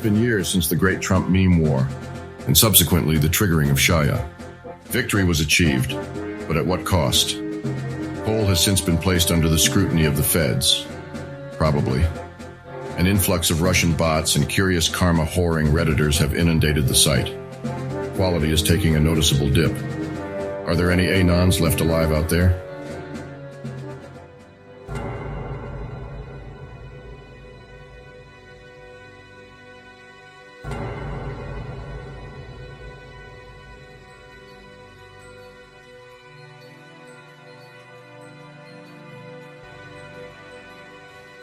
been years since the Great Trump Meme War, and subsequently the triggering of Shaya. Victory was achieved, but at what cost? Pol has since been placed under the scrutiny of the feds. Probably. An influx of Russian bots and curious karma-whoring Redditors have inundated the site. Quality is taking a noticeable dip. Are there any Anons left alive out there?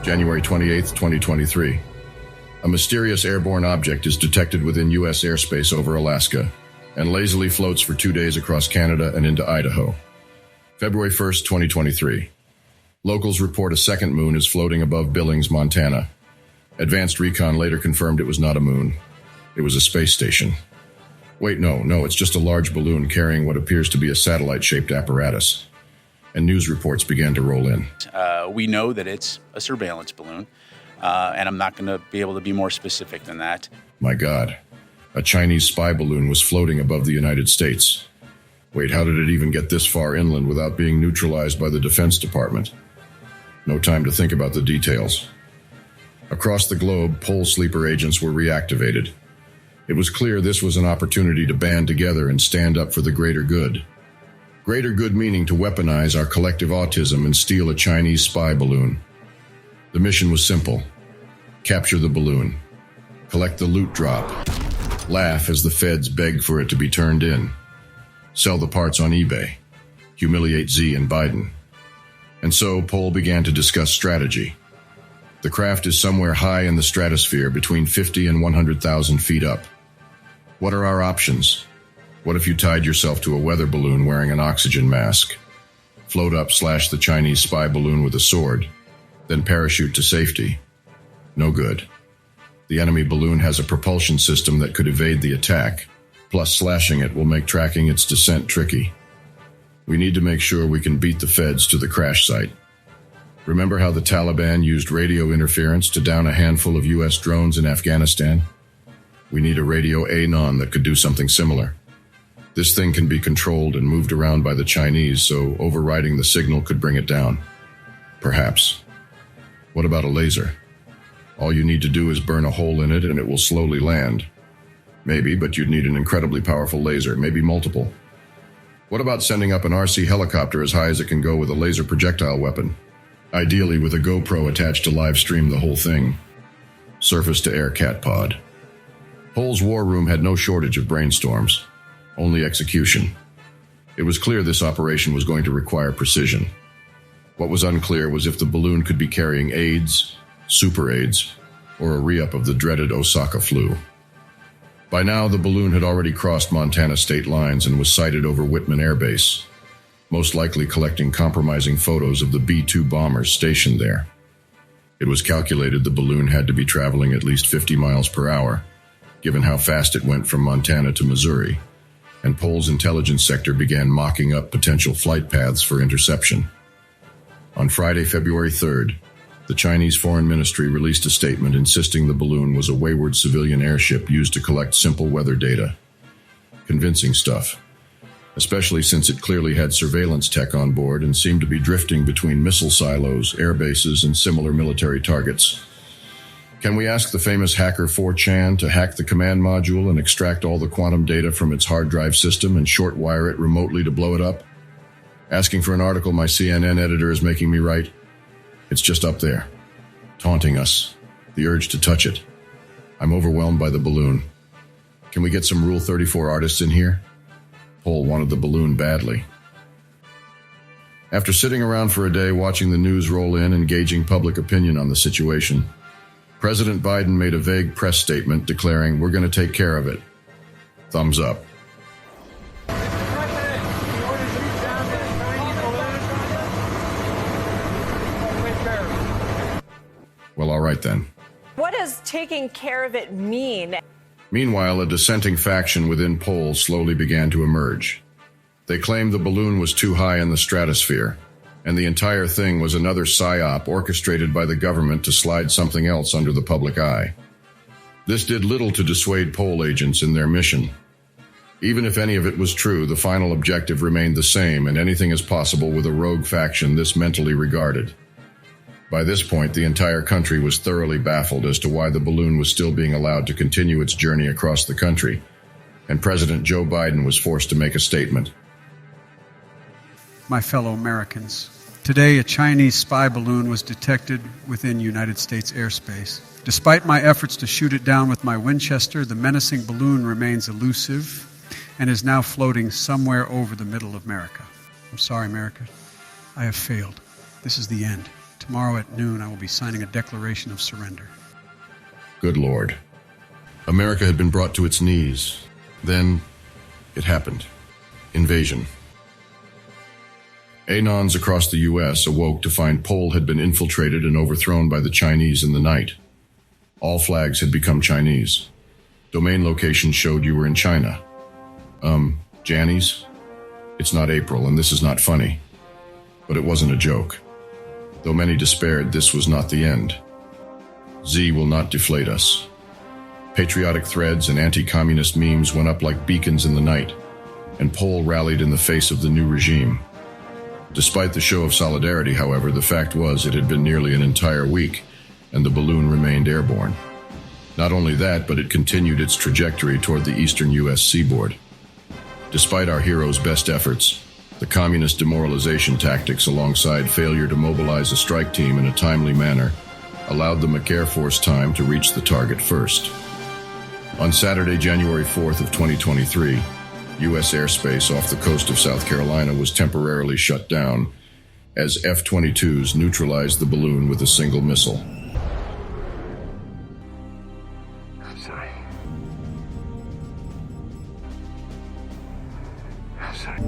January 28, 2023. A mysterious airborne object is detected within U.S. airspace over Alaska and lazily floats for 2 days across Canada and into Idaho. February 1st, 2023. Locals report a second moon is floating above Billings, Montana. Advanced recon later confirmed it was not a moon. It was a space station. Wait, no, it's just a large balloon carrying what appears to be a satellite-shaped apparatus. And news reports began to roll in. We know that it's a surveillance balloon, and I'm not going to be able to be more specific than that. My God, a Chinese spy balloon was floating above the United States. Wait, how did it even get this far inland without being neutralized by the Defense Department? No time to think about the details. Across the globe, Pol sleeper agents were reactivated. It was clear this was an opportunity to band together and stand up for the greater good. Greater good meaning to weaponize our collective autism and steal a Chinese spy balloon. The mission was simple. Capture the balloon. Collect the loot drop. Laugh as the feds beg for it to be turned in. Sell the parts on eBay. Humiliate Z and Biden. And so Pol began to discuss strategy. The craft is somewhere high in the stratosphere between 50 and 100,000 feet up. What are our options? What if you tied yourself to a weather balloon wearing an oxygen mask? Float up, slash the Chinese spy balloon with a sword, then parachute to safety. No good. The enemy balloon has a propulsion system that could evade the attack, plus slashing it will make tracking its descent tricky. We need to make sure we can beat the feds to the crash site. Remember how the Taliban used radio interference to down a handful of U.S. drones in Afghanistan? We need a radio Anon that could do something similar. This thing can be controlled and moved around by the Chinese, so overriding the signal could bring it down. Perhaps. What about a laser? All you need to do is burn a hole in it and it will slowly land. Maybe, but you'd need an incredibly powerful laser, maybe multiple. What about sending up an RC helicopter as high as it can go with a laser projectile weapon? Ideally with a GoPro attached to live stream the whole thing. Surface-to-air cat pod. Pol's war room had no shortage of brainstorms. Only execution. It was clear this operation was going to require precision. What was unclear was if the balloon could be carrying AIDS, super AIDS, or a re-up of the dreaded Osaka flu. By now, the balloon had already crossed Montana state lines and was sighted over Whitman Air Base, most likely collecting compromising photos of the B-2 bombers stationed there. It was calculated the balloon had to be traveling at least 50 miles per hour, given how fast it went from Montana to Missouri, and Pol's intelligence sector began mocking up potential flight paths for interception. On Friday, February 3rd, the Chinese Foreign Ministry released a statement insisting the balloon was a wayward civilian airship used to collect simple weather data. Convincing stuff, especially since it clearly had surveillance tech on board and seemed to be drifting between missile silos, air bases, and similar military targets. Can we ask the famous hacker 4chan to hack the command module and extract all the quantum data from its hard drive system and short wire it remotely to blow it up? Asking for an article my CNN editor is making me write. It's just up there, taunting us, the urge to touch it. I'm overwhelmed by the balloon. Can we get some Rule 34 artists in here? Pol wanted the balloon badly. After sitting around for a day watching the news roll in and gauging public opinion on the situation, President Biden made a vague press statement declaring, "We're going to take care of it." Thumbs up. Well, all right then. What does taking care of it mean? Meanwhile, a dissenting faction within Pol slowly began to emerge. They claimed the balloon was too high in the stratosphere, and the entire thing was another psyop orchestrated by the government to slide something else under the public eye. This did little to dissuade Pole agents in their mission. Even if any of it was true, the final objective remained the same, and anything is possible with a rogue faction this mentally regarded. By this point, the entire country was thoroughly baffled as to why the balloon was still being allowed to continue its journey across the country, and President Joe Biden was forced to make a statement. My fellow Americans, today a Chinese spy balloon was detected within United States airspace. Despite my efforts to shoot it down with my Winchester, the menacing balloon remains elusive and is now floating somewhere over the middle of America. I'm sorry, America. I have failed. This is the end. Tomorrow at noon, I will be signing a declaration of surrender. Good Lord. America had been brought to its knees. Then, it happened. Invasion. Anons across the U.S. awoke to find Pole had been infiltrated and overthrown by the Chinese in the night. All flags had become Chinese. Domain locations showed you were in China. Jannies? It's not April, and this is not funny. But it wasn't a joke. Though many despaired, this was not the end. Z will not deflate us. Patriotic threads and anti-communist memes went up like beacons in the night, and Pole rallied in the face of the new regime. Despite the show of solidarity, however, the fact was it had been nearly an entire week, and the balloon remained airborne. Not only that, but it continued its trajectory toward the eastern U.S. seaboard. Despite our heroes' best efforts, the communist demoralization tactics alongside failure to mobilize a strike team in a timely manner allowed the McAir Force time to reach the target first. On Saturday, January 4th of 2023, U.S. airspace off the coast of South Carolina was temporarily shut down as F-22s neutralized the balloon with a single missile. I'm sorry. I'm sorry.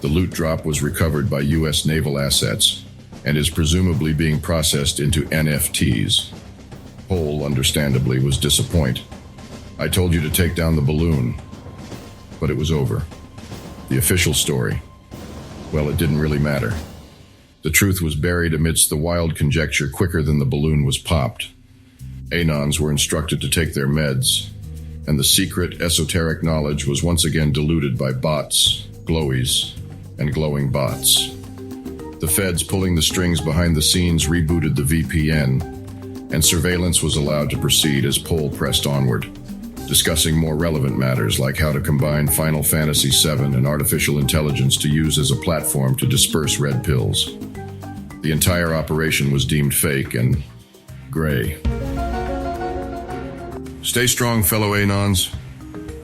The loot drop was recovered by U.S. naval assets and is presumably being processed into NFTs. Pole, understandably, was disappointed. I told you to take down the balloon, but it was over. The official story, well, it didn't really matter. The truth was buried amidst the wild conjecture quicker than the balloon was popped. Anons were instructed to take their meds, and the secret, esoteric knowledge was once again diluted by bots, glowies, and glowing bots. The feds pulling the strings behind the scenes rebooted the VPN, and surveillance was allowed to proceed as Pole pressed onward, discussing more relevant matters like how to combine Final Fantasy VII and artificial intelligence to use as a platform to disperse red pills. The entire operation was deemed fake and gray. Stay strong, fellow Anons.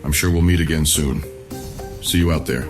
I'm sure we'll meet again soon. See you out there.